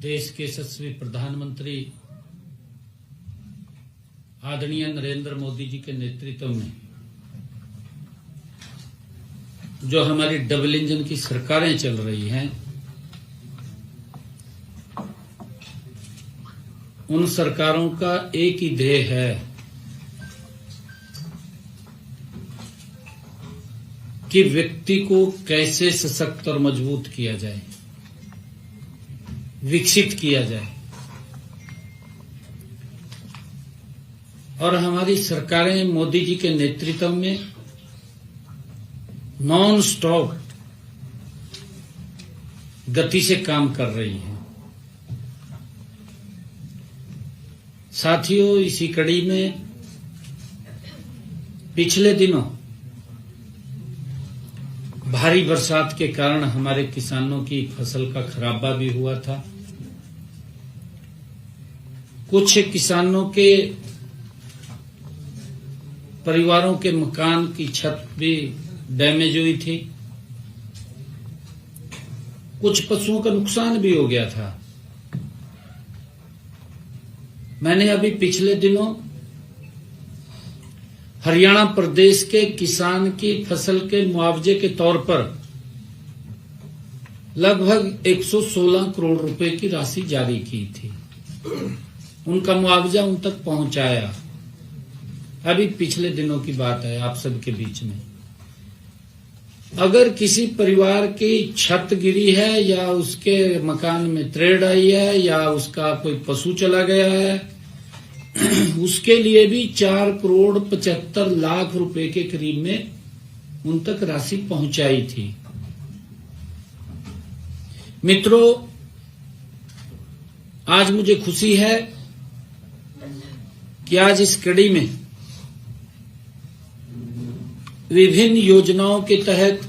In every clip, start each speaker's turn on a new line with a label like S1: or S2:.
S1: देश के यशस्वी प्रधानमंत्री आदरणीय नरेंद्र मोदी जी के नेतृत्व में जो हमारी डबल इंजन की सरकारें चल रही हैं, उन सरकारों का एक ही ध्येय है कि व्यक्ति को कैसे सशक्त और मजबूत किया जाए, विकसित किया जाए। और हमारी सरकारें मोदी जी के नेतृत्व में नॉन स्टॉप गति से काम कर रही हैं। साथियों, इसी कड़ी में पिछले दिनों भारी बरसात के कारण हमारे किसानों की फसल का खराबा भी हुआ था। कुछ किसानों के परिवारों के मकान की छत भी डैमेज हुई थी। कुछ पशुओं का नुकसान भी हो गया था। मैंने अभी पिछले दिनों हरियाणा प्रदेश के किसान की फसल के मुआवजे के तौर पर लगभग 116 करोड़ रुपए की राशि जारी की थी। उनका मुआवजा उन तक पहुंचाया। अभी पिछले दिनों की बात है आप सबके बीच में। अगर किसी परिवार की छत गिरी है या उसके मकान में त्रेड़ आई है या उसका कोई पशु चला गया है, उसके लिए भी 4,75,00,000 रुपए के करीब में उन तक राशि पहुंचाई थी। मित्रों, आज मुझे खुशी है कि आज इस कड़ी में विभिन्न योजनाओं के तहत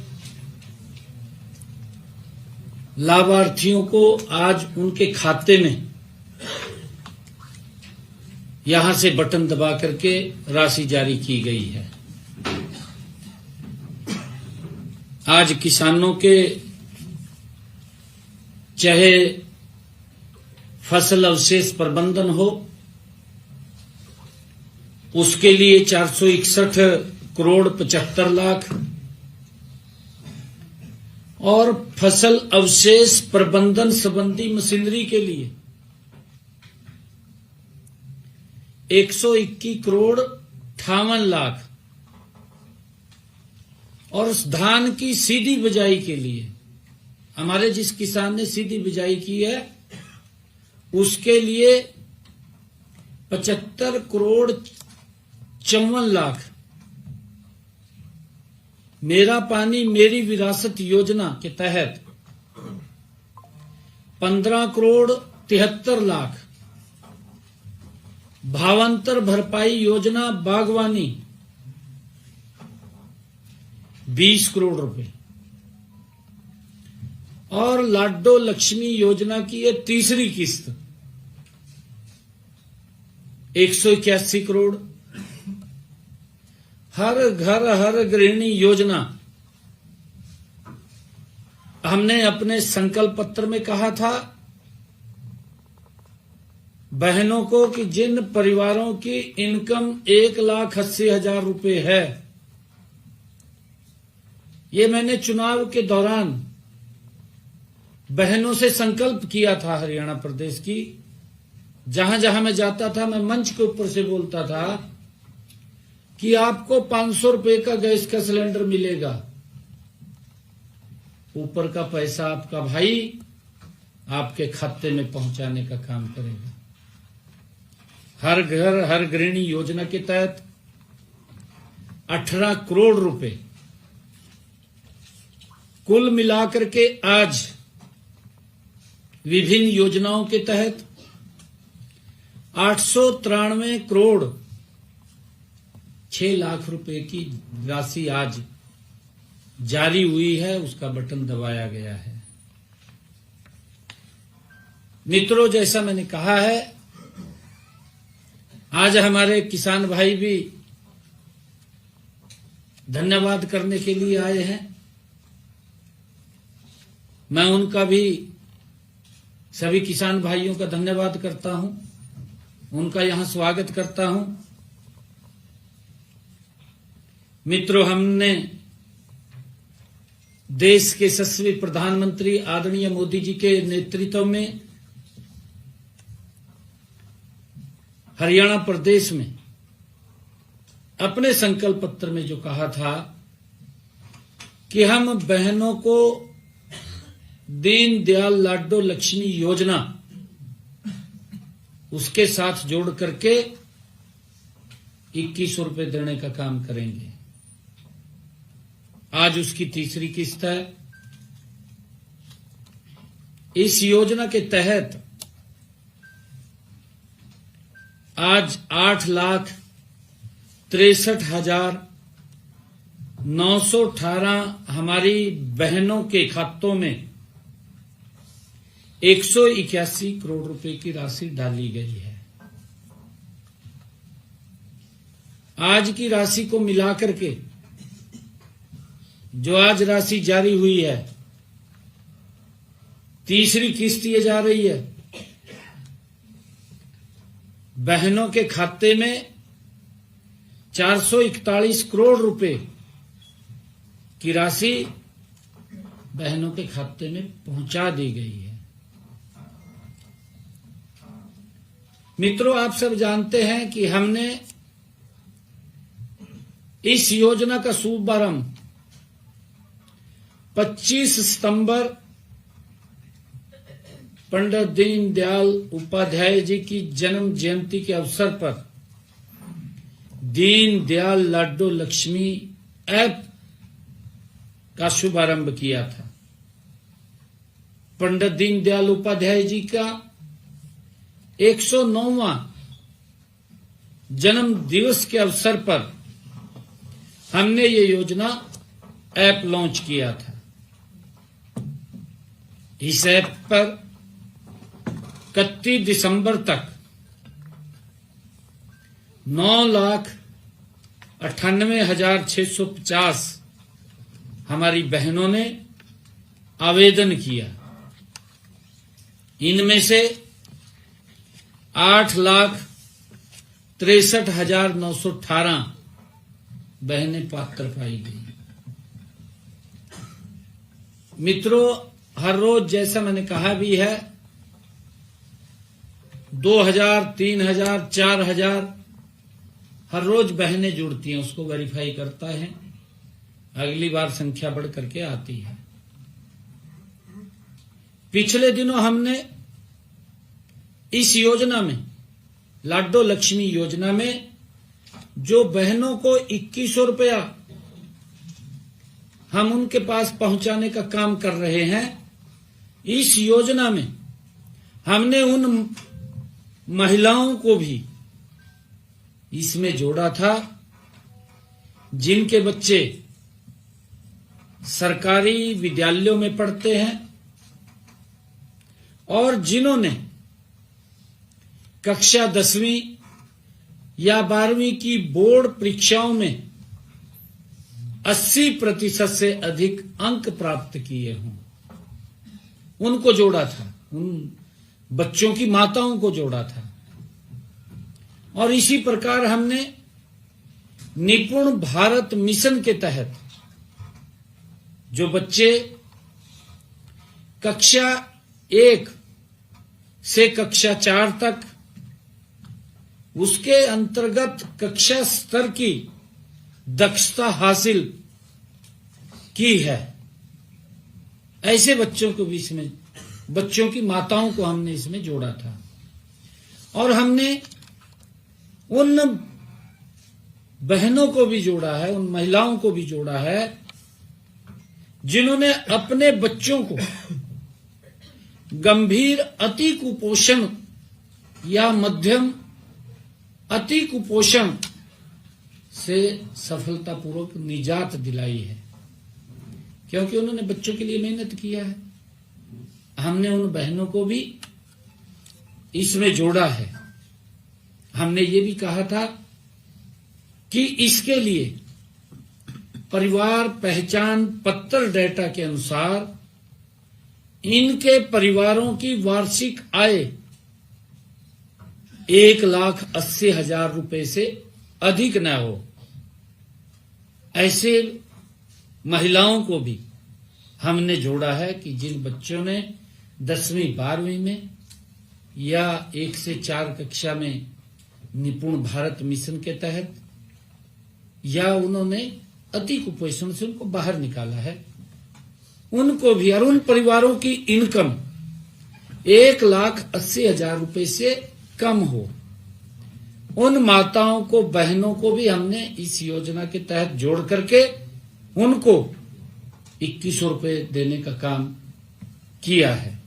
S1: लाभार्थियों को आज उनके खाते में यहां से बटन दबा करके राशि जारी की गई है। आज किसानों के चाहे फसल अवशेष प्रबंधन हो, उसके लिए 461,75,00,000 और फसल अवशेष प्रबंधन संबंधी मशीनरी के लिए 121,58,00,000 और धान की सीधी बिजाई के लिए हमारे जिस किसान ने सीधी बिजाई की है उसके लिए 75,54,00,000 मेरा पानी मेरी विरासत योजना के तहत 15,73,00,000 भावांतर भरपाई योजना बागवानी 20 करोड़ रुपए और लाडो लक्ष्मी योजना की ये तीसरी किस्त 181 करोड़। हर घर हर गृहिणी योजना हमने अपने संकल्प पत्र में कहा था बहनों को कि जिन परिवारों की इनकम 1,80,000 रुपए है, ये मैंने चुनाव के दौरान बहनों से संकल्प किया था। हरियाणा प्रदेश की जहां जहां मैं जाता था मैं मंच के ऊपर से बोलता था कि आपको 500 रुपए का गैस का सिलेंडर मिलेगा, ऊपर का पैसा आपका भाई आपके खाते में पहुंचाने का काम करेगा। हर घर हर गृहिणी योजना के तहत 18 करोड़ रुपए कुल मिलाकर के आज विभिन्न योजनाओं के तहत 893 करोड़ 6 लाख रुपए की राशि आज जारी हुई है, उसका बटन दबाया गया है। मित्रों, जैसा मैंने कहा है, आज हमारे किसान भाई भी धन्यवाद करने के लिए आए हैं। मैं उनका भी सभी किसान भाइयों का धन्यवाद करता हूं, उनका यहां स्वागत करता हूं। मित्रों, हमने देश के यशस्वी प्रधानमंत्री आदरणीय मोदी जी के नेतृत्व में हरियाणा प्रदेश में अपने संकल्प पत्र में जो कहा था कि हम बहनों को दीनदयाल लाडो लक्ष्मी योजना उसके साथ जोड़ करके 2100 रुपए देने का काम करेंगे। आज उसकी तीसरी किस्त है। इस योजना के तहत आज 8,63,918 हमारी बहनों के खातों में 181 करोड़ रुपए की राशि डाली गई है। आज की राशि को मिलाकर के जो आज राशि जारी हुई है, तीसरी किस्त ये जा रही है। बहनों के खाते में 441 करोड़ रुपए की राशि बहनों के खाते में पहुंचा दी गई है। मित्रों, आप सब जानते हैं कि हमने इस योजना का शुभारंभ 25 सितंबर पंडित दीनदयाल उपाध्याय जी की जन्म जयंती के अवसर पर दीनदयाल लाडो लक्ष्मी ऐप का शुभारंभ किया था। पंडित दीनदयाल उपाध्याय जी का 109वां जन्म दिवस के अवसर पर हमने ये योजना ऐप लॉन्च किया था। इस ऐप पर 31 दिसंबर तक 9,98,650 हमारी बहनों ने आवेदन किया। इनमें से 8,63,918 बहनें पात्र पाई गई। मित्रों, हर रोज जैसा मैंने कहा भी है, 2,000, 3,000, 4,000 हर रोज बहनें जुड़ती हैं, उसको वेरीफाई करता है, अगली बार संख्या बढ़ करके आती है। पिछले दिनों हमने इस योजना में, लाडो लक्ष्मी योजना में, जो बहनों को 2100 रुपया हम उनके पास पहुंचाने का काम कर रहे हैं, इस योजना में हमने उन महिलाओं को भी इसमें जोड़ा था जिनके बच्चे सरकारी विद्यालयों में पढ़ते हैं और जिन्होंने कक्षा 10वीं या 12वीं की बोर्ड परीक्षाओं में 80% से अधिक अंक प्राप्त किए हों, उनको जोड़ा था, उन बच्चों की माताओं को जोड़ा था। और इसी प्रकार हमने निपुण भारत मिशन के तहत जो बच्चे कक्षा 1 से कक्षा 4 तक, उसके अंतर्गत कक्षा स्तर की दक्षता हासिल की है, ऐसे बच्चों को भी इसमें, बच्चों की माताओं को हमने इसमें जोड़ा था। और हमने उन बहनों को भी जोड़ा है, उन महिलाओं को भी जोड़ा है जिन्होंने अपने बच्चों को गंभीर अति कुपोषण या मध्यम अति कुपोषण से सफलतापूर्वक निजात दिलाई है, क्योंकि उन्होंने बच्चों के लिए मेहनत किया है। हमने उन बहनों को भी इसमें जोड़ा है। हमने ये भी कहा था कि इसके लिए परिवार पहचान पत्र डेटा के अनुसार इनके परिवारों की वार्षिक आय 1,80,000 रुपए से अधिक न हो, ऐसे महिलाओं को भी हमने जोड़ा है कि जिन बच्चों ने 10वीं 12वीं में या 1 से 4 कक्षा में निपुण भारत मिशन के तहत या उन्होंने अति कुपोषण से उनको बाहर निकाला है, उनको भी और उन परिवारों की इनकम 1,80,000 रुपए से कम हो, उन माताओं को, बहनों को भी हमने इस योजना के तहत जोड़ करके उनको 2100 रुपए देने का काम किया है।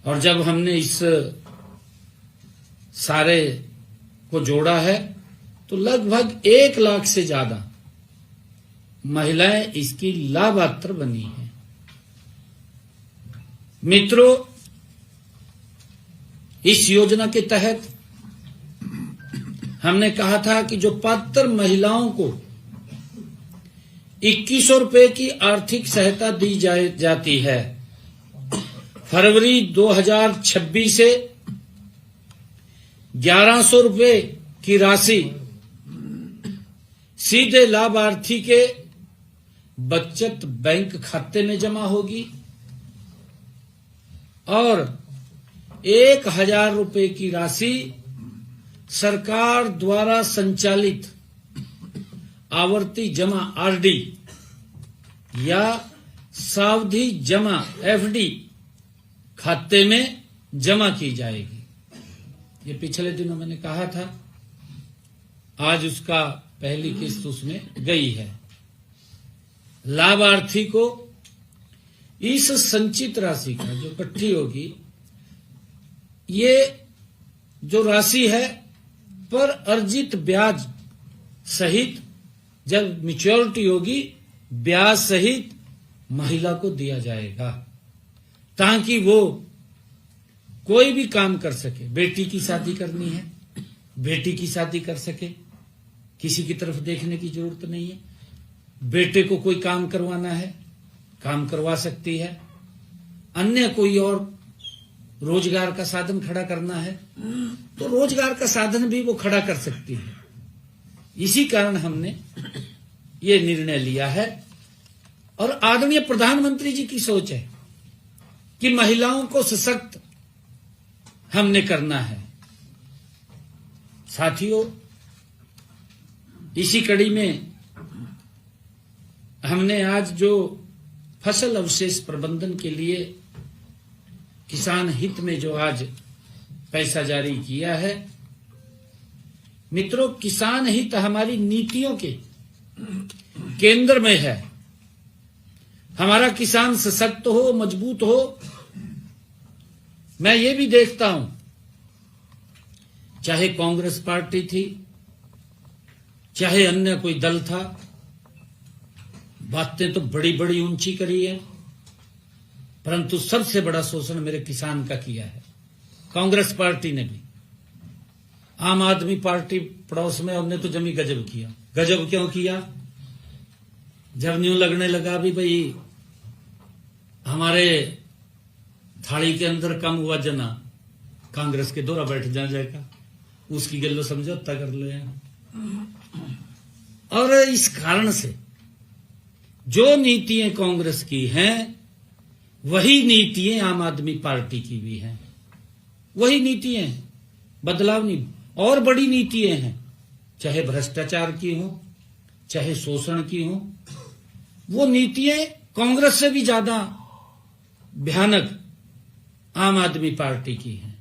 S1: और जब हमने इस सारे को जोड़ा है तो लगभग 1 लाख से ज्यादा महिलाएं इसकी लाभार्थी बनी हैं। मित्रों, इस योजना के तहत हमने कहा था कि जो पात्र महिलाओं को 2100 रुपए की आर्थिक सहायता दी जाती है, फरवरी 2026 से 1100 रुपए की राशि सीधे लाभार्थी के बचत बैंक खाते में जमा होगी और 1,000 रुपए की राशि सरकार द्वारा संचालित आवर्ती जमा आरडी या सावधि जमा एफडी खाते में जमा की जाएगी। ये पिछले दिनों मैंने कहा था, आज उसका पहली किस्त उसमें गई है। लाभार्थी को इस संचित राशि का जो इकट्ठी होगी, ये जो राशि है पर अर्जित ब्याज सहित जब मैच्योरिटी होगी, ब्याज सहित महिला को दिया जाएगा ताकि वो कोई भी काम कर सके। बेटी की शादी करनी है, बेटी की शादी कर सके, किसी की तरफ देखने की जरूरत नहीं है। बेटे को कोई काम करवाना है, काम करवा सकती है। अन्य कोई और रोजगार का साधन खड़ा करना है तो रोजगार का साधन भी वो खड़ा कर सकती है। इसी कारण हमने ये निर्णय लिया है और आदरणीय प्रधानमंत्री जी की सोच है कि महिलाओं को सशक्त हमने करना है। साथियों, इसी कड़ी में हमने आज जो फसल अवशेष प्रबंधन के लिए किसान हित में जो आज पैसा जारी किया है, मित्रों, किसान हित हमारी नीतियों के केंद्र में है। हमारा किसान सशक्त हो, मजबूत हो। मैं ये भी देखता हूं, चाहे कांग्रेस पार्टी थी, चाहे अन्य कोई दल था, बातें तो बड़ी बड़ी ऊंची करी है, परंतु सबसे बड़ा शोषण मेरे किसान का किया है कांग्रेस पार्टी ने भी। आम आदमी पार्टी पड़ोस में, हमने तो जमी गजब किया। गजब क्यों किया? जब न्यू लगने लगा भी भाई हमारे थाली के अंदर कम हुआ जना, कांग्रेस के दौरा बैठ जाएगा, उसकी गल्लो समझौता कर ले। और इस कारण से जो नीतियां कांग्रेस की हैं वही नीतियां आम आदमी पार्टी की भी हैं। वही नीतियां, बदलाव नहीं। और बड़ी नीतियां हैं, चाहे भ्रष्टाचार की हो, चाहे शोषण की हो, वो नीतियां कांग्रेस से भी ज्यादा भयानक आम आदमी पार्टी की हैं।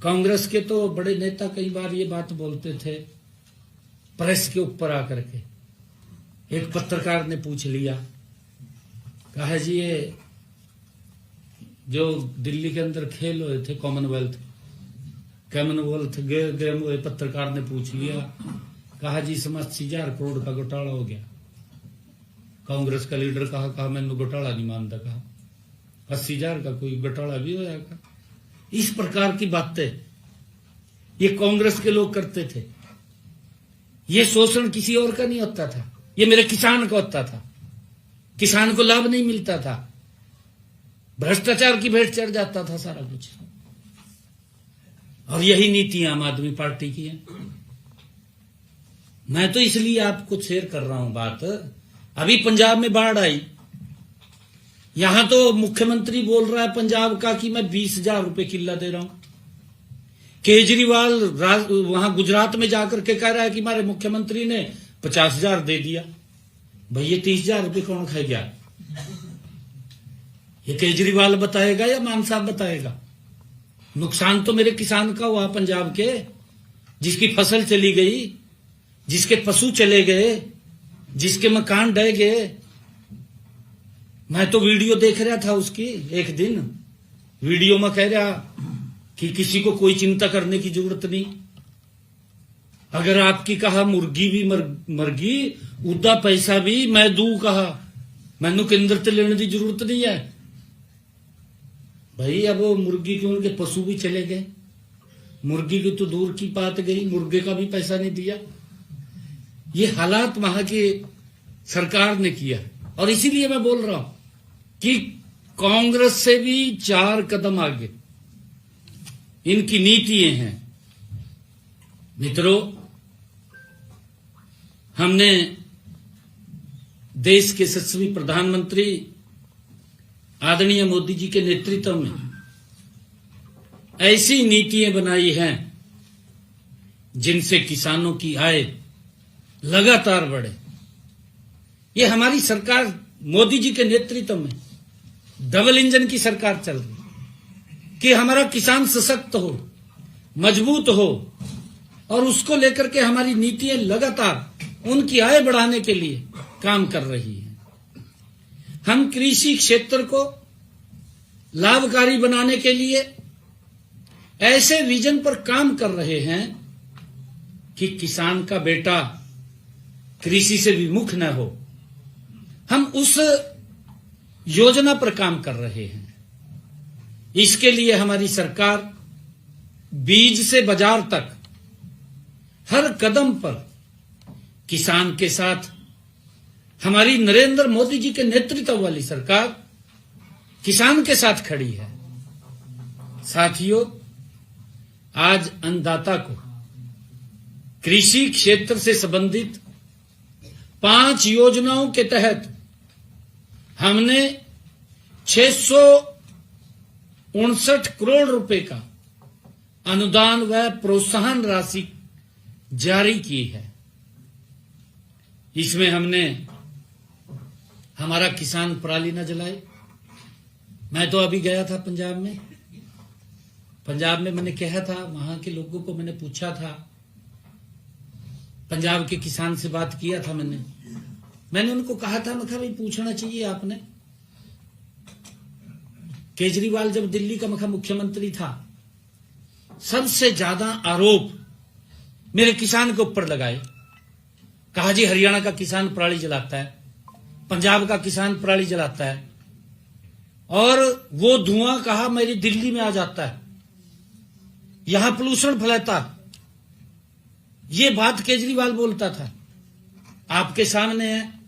S1: कांग्रेस के तो बड़े नेता कई बार ये बात बोलते थे प्रेस के ऊपर आकर के। एक पत्रकार ने पूछ लिया, कहा जी ये जो दिल्ली के अंदर खेल हुए थे कॉमनवेल्थ गेम हुए, पत्रकार ने पूछ लिया, कहा जी इसमें 80,000 करोड़ का घोटाला हो गया। कांग्रेस का लीडर कहा मैंने घोटाला नहीं मानता, कहा 80,000 का कोई घोटाला भी हो जाएगा। इस प्रकार की बातें ये कांग्रेस के लोग करते थे। ये शोषण किसी और का नहीं होता था, ये मेरे किसान का होता था। किसान को लाभ नहीं मिलता था। भ्रष्टाचार की भेंट चढ़ जाता था सारा कुछ। और यही नीति आम आदमी पार्टी की है। मैं तो इसलिए आपको शेयर कर रहा हूं बात। अभी पंजाब में बाढ़ आई, यहां तो मुख्यमंत्री बोल रहा है पंजाब का कि मैं 20,000 रुपए किल्ला दे रहा हूं। केजरीवाल वहां गुजरात में जाकर के कह रहा है कि हमारे मुख्यमंत्री ने 50,000 दे दिया। भैया 30,000 रुपए कौन खा गया? ये केजरीवाल बताएगा या मान साहब बताएगा? नुकसान तो मेरे किसान का हुआ पंजाब के, जिसकी फसल चली गई, जिसके पशु चले गए, जिसके मकान ढह गए। मैं तो वीडियो देख रहा था उसकी, एक दिन वीडियो में कह रहा कि किसी को कोई चिंता करने की जरूरत नहीं। अगर आपकी कहा मुर्गी भी मरगी उदा पैसा भी मैं दू कहा, मैनू केंद्र से लेने की जरूरत नहीं है। भाई अब वो मुर्गी के उनके पशु भी चले गए, मुर्गी की तो दूर की बात गई, मुर्गे का भी पैसा नहीं दिया। ये हालात वहां की सरकार ने किया। और इसीलिए मैं बोल रहा हूं कि कांग्रेस से भी 4 कदम आगे इनकी नीतियां हैं। मित्रों, हमने देश के यशस्वी प्रधानमंत्री आदरणीय मोदी जी के नेतृत्व में ऐसी नीतियां बनाई हैं जिनसे किसानों की आय लगातार बढ़े। ये हमारी सरकार मोदी जी के नेतृत्व में डबल इंजन की सरकार चल रही कि हमारा किसान सशक्त हो, मजबूत हो, और उसको लेकर के हमारी नीतियां लगातार उनकी आय बढ़ाने के लिए काम कर रही है। हम कृषि क्षेत्र को लाभकारी बनाने के लिए ऐसे विजन पर काम कर रहे हैं कि किसान का बेटा कृषि से विमुख न हो। हम उस योजना पर काम कर रहे हैं। इसके लिए हमारी सरकार बीज से बाजार तक हर कदम पर किसान के साथ, हमारी नरेंद्र मोदी जी के नेतृत्व वाली सरकार किसान के साथ खड़ी है। साथियों, आज अन्नदाता को कृषि क्षेत्र से संबंधित 5 योजनाओं के तहत हमने 659 करोड़ रुपए का अनुदान व प्रोत्साहन राशि जारी की है। इसमें हमने हमारा किसान पराली न जलाए। मैं तो अभी गया था पंजाब में। पंजाब में मैंने कहा था, वहां के लोगों को मैंने पूछा था, पंजाब के किसान से बात किया था मैंने उनको कहा था, मैं भाई पूछना चाहिए आपने। केजरीवाल जब दिल्ली का मुख्यमंत्री था, सबसे ज्यादा आरोप मेरे किसान के ऊपर लगाए। कहा जी हरियाणा का किसान पराली जलाता है, पंजाब का किसान पराली जलाता है, और वो धुआं कहा मेरी दिल्ली में आ जाता है, यहां पोल्यूशन फैलाता। ये बात केजरीवाल बोलता था। आपके सामने है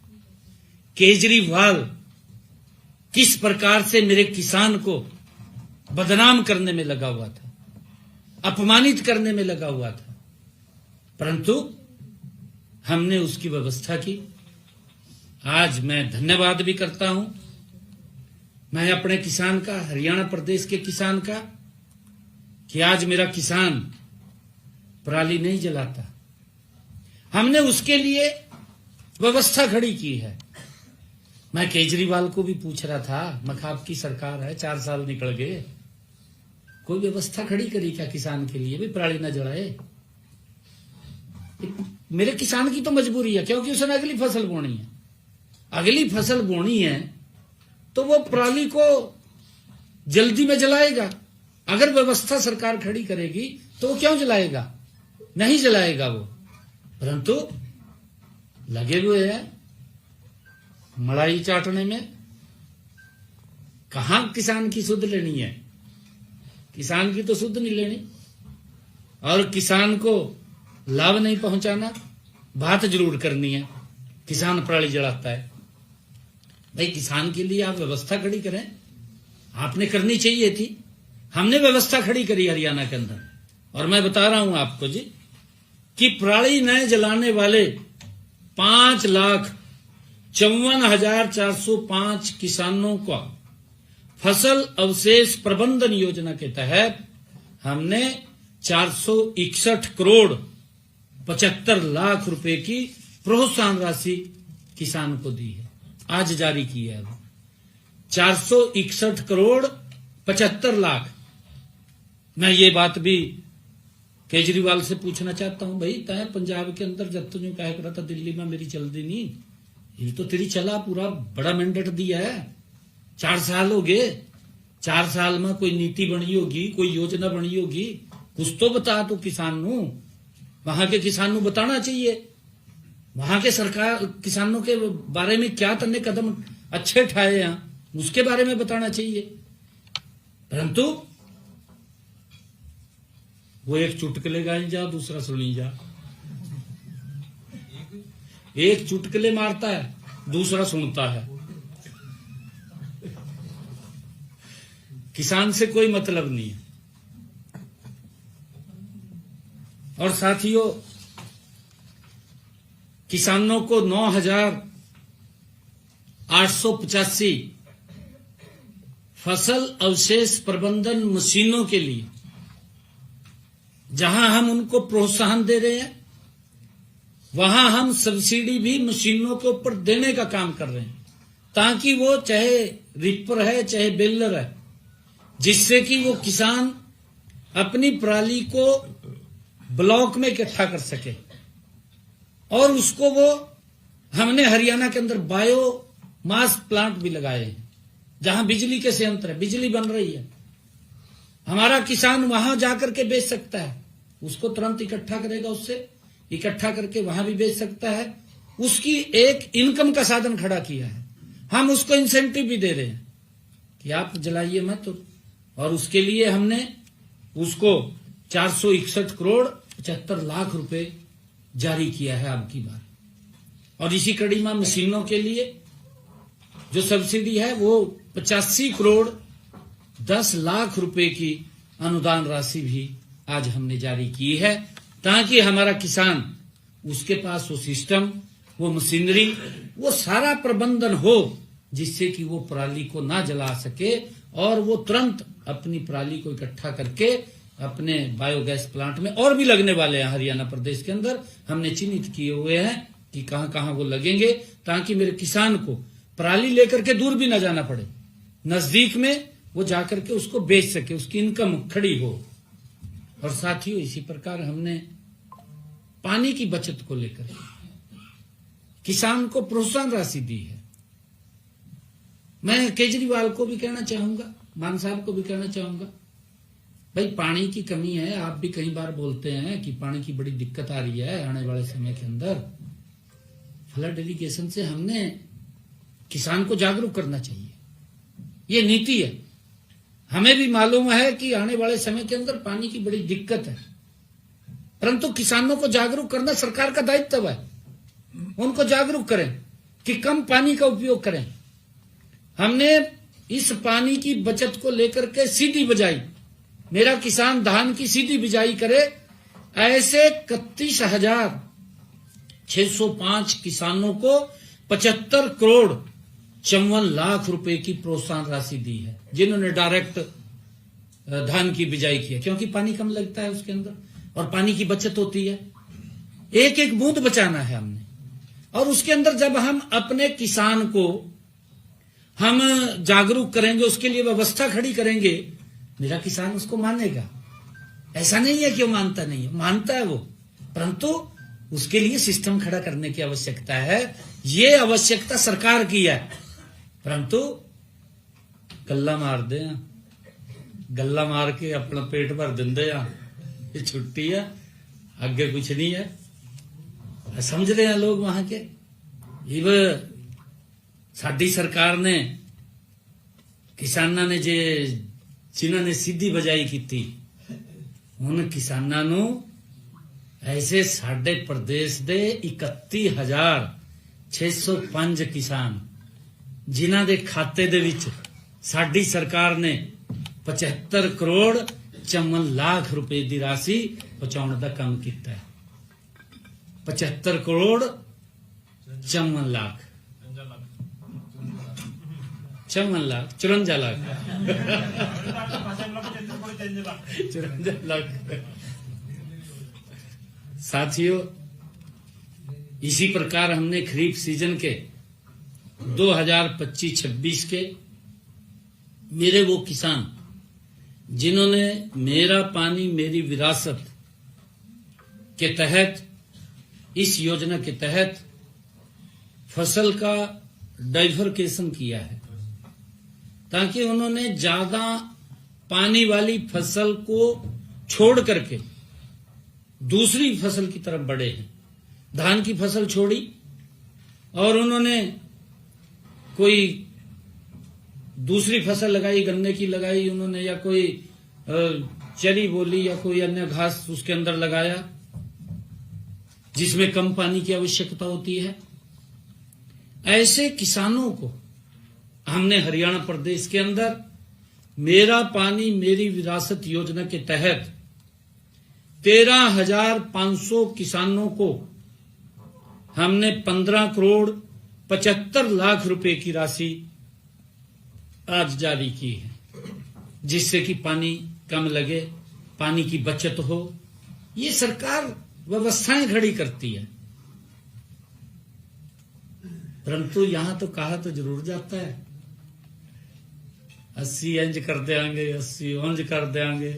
S1: केजरीवाल किस प्रकार से मेरे किसान को बदनाम करने में लगा हुआ था, अपमानित करने में लगा हुआ था। परंतु हमने उसकी व्यवस्था की। आज मैं धन्यवाद भी करता हूं मैं अपने किसान का, हरियाणा प्रदेश के किसान का, कि आज मेरा किसान पराली नहीं जलाता। हमने उसके लिए व्यवस्था खड़ी की है। मैं केजरीवाल को भी पूछ रहा था, मैं आपकी सरकार है, 4 साल निकल गए, कोई व्यवस्था खड़ी करी क्या किसान के लिए भी पराली न जलाए? मेरे किसान की तो मजबूरी है, क्योंकि उसने अगली फसल बोनी है। अगली फसल बोनी है तो वो पराली को जल्दी में जलाएगा। अगर व्यवस्था सरकार खड़ी करेगी तो वो क्यों जलाएगा? नहीं जलाएगा वो। परंतु लगे हुए हैं मलाई चाटने में। कहां किसान की सुध लेनी है? किसान की तो सुध नहीं लेनी, और किसान को लाभ नहीं पहुंचाना, बात जरूर करनी है। किसान पराली जलाता है, भाई किसान के लिए आप व्यवस्था खड़ी करें। आपने करनी चाहिए थी। हमने व्यवस्था खड़ी करी हरियाणा के अंदर, और मैं बता रहा हूं आपको जी कि पराली न जलाने वाले 5,54,405 किसानों का फसल अवशेष प्रबंधन योजना के तहत हमने 461 करोड़ 75 लाख रुपए की प्रोत्साहन राशि किसान को दी है। आज जारी की है 461 करोड़ 75 लाख। मैं ये बात भी केजरीवाल से पूछना चाहता हूं, भाई तय पंजाब के अंदर जब तुझे कह करा था दिल्ली में मेरी चल दी नहीं, ये तो तेरी चला पूरा बड़ा मैंडेट दिया है, 4 साल हो गए, 4 साल में कोई नीति बनी होगी, कोई योजना बनी होगी, कुछ तो बता तो किसान नू, वहां के किसान नू बताना चाहिए। वहां के सरकार किसानों के बारे में क्या तन्ने कदम अच्छे उठाए हैं उसके बारे में बताना चाहिए। परंतु वो एक चुटकुले गाई जा, दूसरा सुनी जा, एक चुटकुले मारता है, दूसरा सुनता है। किसान से कोई मतलब नहीं है। और साथियों, किसानों को 9,885 फसल अवशेष प्रबंधन मशीनों के लिए जहां हम उनको प्रोत्साहन दे रहे हैं, वहां हम सब्सिडी भी मशीनों के ऊपर देने का काम कर रहे हैं, ताकि वो चाहे रिपर है चाहे बेलर है, जिससे कि वो किसान अपनी पराली को ब्लॉक में इकट्ठा कर सके। और उसको वो हमने हरियाणा के अंदर बायो मास प्लांट भी लगाए हैं, जहां बिजली के संयंत्र है, बिजली बन रही है। हमारा किसान वहां जाकर के बेच सकता है, उसको तुरंत इकट्ठा करेगा, उससे इकट्ठा करके वहां भी बेच सकता है। उसकी एक इनकम का साधन खड़ा किया है। हम उसको इंसेंटिव भी दे रहे हैं कि आप जलाइए मत, और उसके लिए हमने उसको 461 करोड़ 75 लाख रुपए जारी किया है अब की बार। और इसी कड़ी में मशीनों के लिए जो सब्सिडी है वो 85 करोड़ 10 लाख रुपए की अनुदान राशि भी आज हमने जारी की है, ताकि हमारा किसान, उसके पास वो सिस्टम, वो मशीनरी, वो सारा प्रबंधन हो, जिससे कि वो पराली को ना जला सके और वो तुरंत अपनी पराली को इकट्ठा करके अपने बायोगैस प्लांट में, और भी लगने वाले हैं हरियाणा प्रदेश के अंदर, हमने चिन्हित किए हुए हैं कि कहां कहां वो लगेंगे, ताकि मेरे किसान को पराली लेकर के दूर भी ना जाना पड़े, नजदीक में वो जाकर के उसको बेच सके, उसकी इनकम खड़ी हो। और साथियों, इसी प्रकार हमने पानी की बचत को लेकर किसान को प्रोत्साहन राशि दी है। मैं केजरीवाल को भी कहना चाहूंगा, मान साहब को भी कहना चाहूंगा, भाई पानी की कमी है, आप भी कई बार बोलते हैं कि पानी की बड़ी दिक्कत आ रही है आने वाले समय के अंदर। फ्लड इरिगेशन से हमने किसान को जागरूक करना चाहिए, ये नीति है। हमें भी मालूम है कि आने वाले समय के अंदर पानी की बड़ी दिक्कत है, परंतु किसानों को जागरूक करना सरकार का दायित्व है। उनको जागरूक करें कि कम पानी का उपयोग करें। हमने इस पानी की बचत को लेकर के सीधी बिजाई, मेरा किसान धान की सीधी बिजाई करे, ऐसे 31,605 किसानों को 75 करोड़ 54 लाख रुपए की प्रोत्साहन राशि दी है, जिन्होंने डायरेक्ट धान की बिजाई की है, क्योंकि पानी कम लगता है उसके अंदर और पानी की बचत होती है। एक एक बूंद बचाना है हमने। और उसके अंदर जब हम अपने किसान को हम जागरूक करेंगे, उसके लिए व्यवस्था खड़ी करेंगे, मेरा किसान उसको मानेगा। ऐसा नहीं है कि वो मानता नहीं है, मानता है वो, परंतु उसके लिए सिस्टम खड़ा करने की आवश्यकता है। ये आवश्यकता सरकार की है, परंतु गल्ला मार दे, गल्ला मार के अपना पेट भर देंदे, ये छुट्टी है, आगे कुछ नहीं है। समझ रहे हैं लोग वहां के। इव साडी सरकार ने किसानां ने जे जिन्हां ने सीधी बजाई की थी, उन किसानां नू ऐसे साडे प्रदेश दे 31,605 किसान जिन्हां दे खाते दे विच साडी सरकार ने 75 करोड़ 54 लाख रुपए की राशि पहुंचाने का काम किया है। 75 करोड़ 54 लाख 54 लाख 54 लाख 54 लाख। साथियों, इसी प्रकार हमने खरीफ सीजन के 2025-26 के मेरे वो किसान जिन्होंने मेरा पानी मेरी विरासत के तहत, इस योजना के तहत फसल का डाइवर्केशन किया है, ताकि उन्होंने ज्यादा पानी वाली फसल को छोड़ करके दूसरी फसल की तरफ बढ़े हैं। धान की फसल छोड़ी और उन्होंने कोई दूसरी फसल लगाई, गन्ने की लगाई उन्होंने, या कोई चरी बोली या कोई अन्य घास उसके अंदर लगाया जिसमें कम पानी की आवश्यकता होती है। ऐसे किसानों को हमने हरियाणा प्रदेश के अंदर मेरा पानी मेरी विरासत योजना के तहत 13,500 किसानों को हमने 15 करोड़ 75 लाख रुपए की राशि आज जारी की है, जिससे कि पानी कम लगे, पानी की बचत हो। ये सरकार व्यवस्थाएं खड़ी करती है, परंतु यहां तो कहा तो जरूर जाता है 80 इंच कर देंगे, 80 इंच कर देंगे,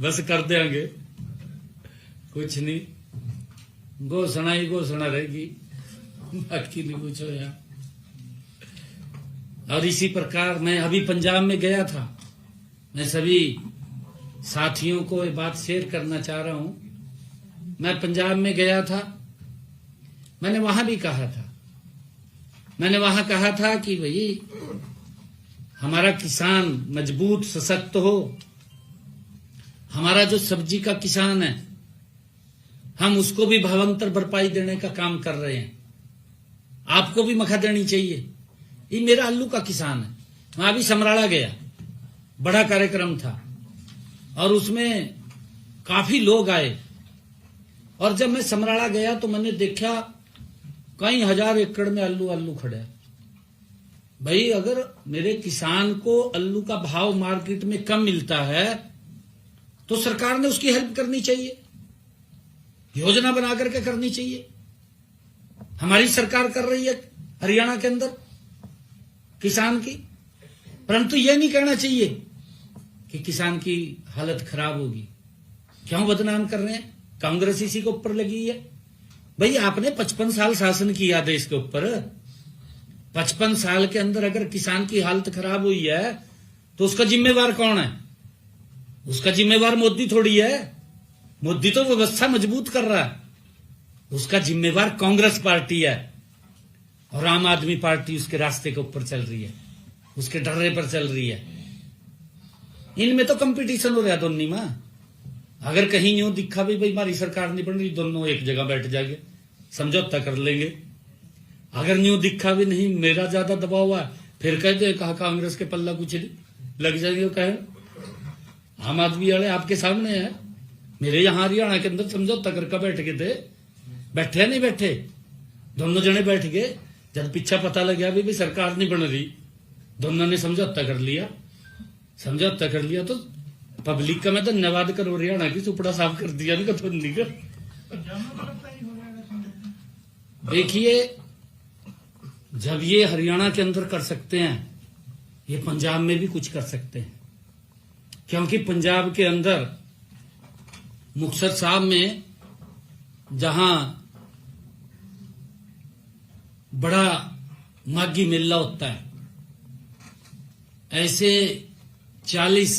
S1: बस कर देंगे, कुछ नहीं, घोषणा ही घोषणा रहेगी, बाकी नहीं कुछ हो यार। और इसी प्रकार मैं अभी पंजाब में गया था, मैं सभी साथियों को ये बात शेयर करना चाह रहा हूं। मैं पंजाब में गया था, मैंने वहां भी कहा था, मैंने वहां कहा था कि भाई हमारा किसान मजबूत सशक्त हो, हमारा जो सब्जी का किसान है हम उसको भी भावांतर भरपाई देने का काम कर रहे हैं, आपको भी मखा देनी चाहिए। ये मेरा आलू का किसान है। मैं अभी समराला गया, बड़ा कार्यक्रम था और उसमें काफी लोग आए, और जब मैं समराला गया तो मैंने देखा कई हजार एकड़ में आलू खड़ा है। भाई अगर मेरे किसान को आलू का भाव मार्केट में कम मिलता है तो सरकार ने उसकी हेल्प करनी चाहिए, योजना बना करके करनी चाहिए। हमारी सरकार कर रही है हरियाणा के अंदर किसान की, परंतु यह नहीं कहना चाहिए कि किसान की हालत खराब होगी। क्यों बदनाम कर रहे हैं? कांग्रेस इसी के ऊपर लगी है। भाई आपने 55 साल शासन किया देश के ऊपर, 55 साल के अंदर अगर किसान की हालत खराब हुई है तो उसका जिम्मेवार कौन है? उसका जिम्मेवार मोदी थोड़ी है। मोदी तो व्यवस्था मजबूत कर रहा है, उसका जिम्मेवार कांग्रेस पार्टी है और आम आदमी पार्टी उसके रास्ते के ऊपर चल रही है, उसके डर्रे पर चल रही है। इनमें तो कंपटीशन हो रहा है दोनों में। अगर कहीं यूं दिखा भी भाई हमारी सरकार नहीं बन रही, दोनों एक जगह बैठ जाएंगे, समझौता कर लेंगे। अगर यूं दिखा भी नहीं मेरा ज्यादा दबाव हुआ, फिर कहते कहा कांग्रेस के पल्ला कुछ लग जाएंगे। कहे आम आदमी वाले आपके सामने है, मेरे यहां हरियाणा के अंदर समझौता करके बैठ गए थे, बैठे नहीं बैठे, दोनों जने बैठ गए। जब पीछा पता लग गया भी सरकार नहीं बन रही, दोनों ने समझौता कर लिया। समझौता कर लिया तो पब्लिक का मैं धन्यवाद करो, हरियाणा की सुपड़ा साफ कर दिया ना कथोनी का। देखिए जब ये हरियाणा के अंदर कर सकते हैं, ये पंजाब में भी कुछ कर सकते हैं, क्योंकि पंजाब के अंदर मुक्तसर साहब में जहां बड़ा माघी मेला होता है, ऐसे 40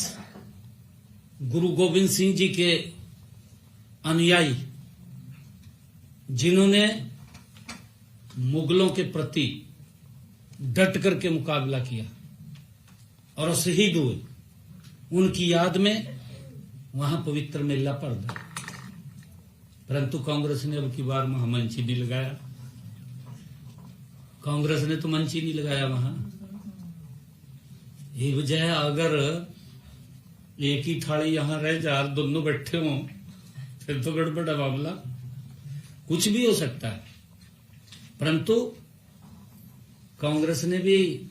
S1: गुरु गोविंद सिंह जी के अनुयायी जिन्होंने मुगलों के प्रति डट करके मुकाबला किया और शहीद हुए, उनकी याद में वहां पवित्र मेला पड़ गया। परंतु कांग्रेस ने अब की बार महामंच नहीं लगाया। कांग्रेस ने तो मंच ही नहीं लगाया वहां। ये वजह है, अगर एक ही थाली यहां रह जा, दोनों बैठे हों, फिर तो गड़बड़ है मामला। कुछ भी हो सकता है, परंतु कांग्रेस ने भी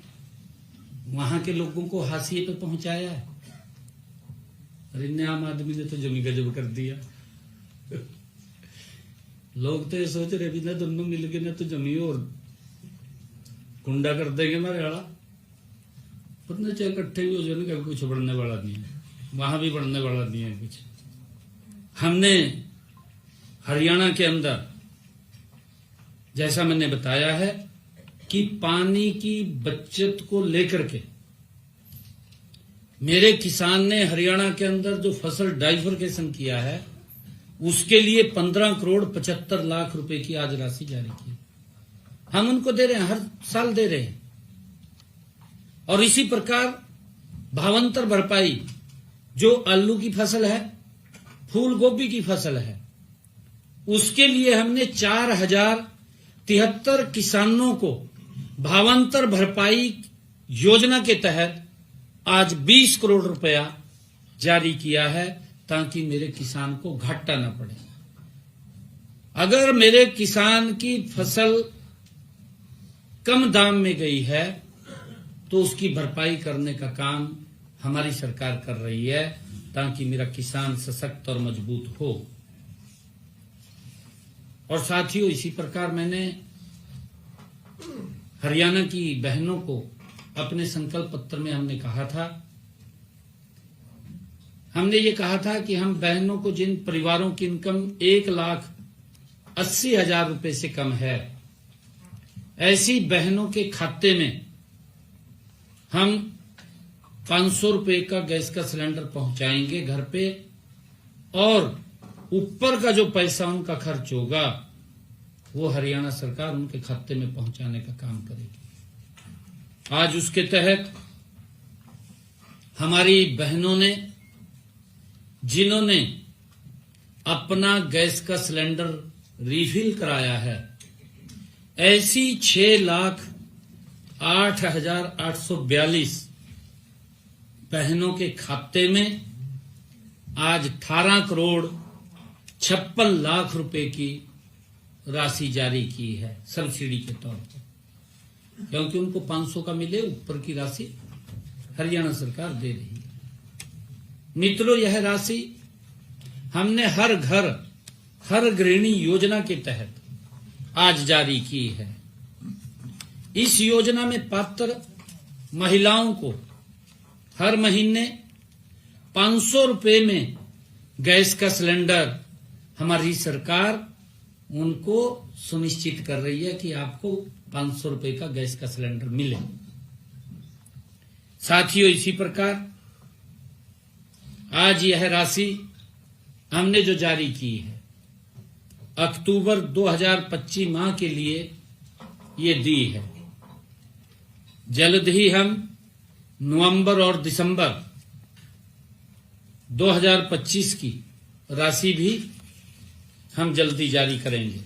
S1: वहां के लोगों को हाशिए पे पहुंचाया है। और इन आम आदमी ने तो जमी गजब कर दिया। लोग तो ये सोच रहे भी ना दोनों मिल गए ना तो जमी और कुंडा कर देंगे हमारे वाला। पता चाहे इकट्ठे भी हो जाए ना, कुछ बढ़ने वाला नहीं है, वहां भी बढ़ने वाला नहीं है कुछ। हमने हरियाणा के अंदर, जैसा मैंने बताया है, कि पानी की बचत को लेकर के मेरे किसान ने हरियाणा के अंदर जो फसल डाइवर्केशन किया है, उसके लिए 15 करोड़ 75 लाख रुपए की आज राशि जारी की। हम उनको दे रहे हैं, हर साल दे रहे हैं। और इसी प्रकार भावांतर भरपाई, जो आलू की फसल है, फूल गोभी की फसल है, उसके लिए हमने 4073 किसानों को भावांतर भरपाई योजना के तहत आज 20 करोड़ रुपया जारी किया है, ताकि मेरे किसान को घाटा ना पड़े। अगर मेरे किसान की फसल कम दाम में गई है तो उसकी भरपाई करने का काम हमारी सरकार कर रही है, ताकि मेरा किसान सशक्त और मजबूत हो। और साथियों, इसी प्रकार मैंने हरियाणा की बहनों को अपने संकल्प पत्र में हमने ये कहा था कि हम बहनों को, जिन परिवारों की इनकम 1,80,000 रुपए से कम है, ऐसी बहनों के खाते में हम 500 रुपए का गैस का सिलेंडर पहुंचाएंगे घर पे, और ऊपर का जो पैसा उनका खर्च होगा वो हरियाणा सरकार उनके खाते में पहुंचाने का काम करेगी। आज उसके तहत हमारी बहनों ने, जिन्होंने अपना गैस का सिलेंडर रिफिल कराया है, ऐसी 6,08,842 बहनों के खाते में आज 18 करोड़ 56 लाख रुपए की राशि जारी की है सब्सिडी के तौर पर, क्योंकि उनको 500 का मिले, ऊपर की राशि हरियाणा सरकार दे रही है। मित्रों, यह राशि हमने हर घर हर गृहिणी योजना के तहत आज जारी की है। इस योजना में पात्र महिलाओं को हर महीने 500 रुपए में गैस का सिलेंडर हमारी सरकार उनको सुनिश्चित कर रही है कि आपको 500 रुपए का गैस का सिलेंडर मिले। साथियों, इसी प्रकार आज यह राशि हमने जो जारी की है, अक्टूबर 2025 माह के लिए ये दी है। जल्द ही हम नवंबर और दिसंबर 2025 की राशि भी हम जल्दी जारी करेंगे।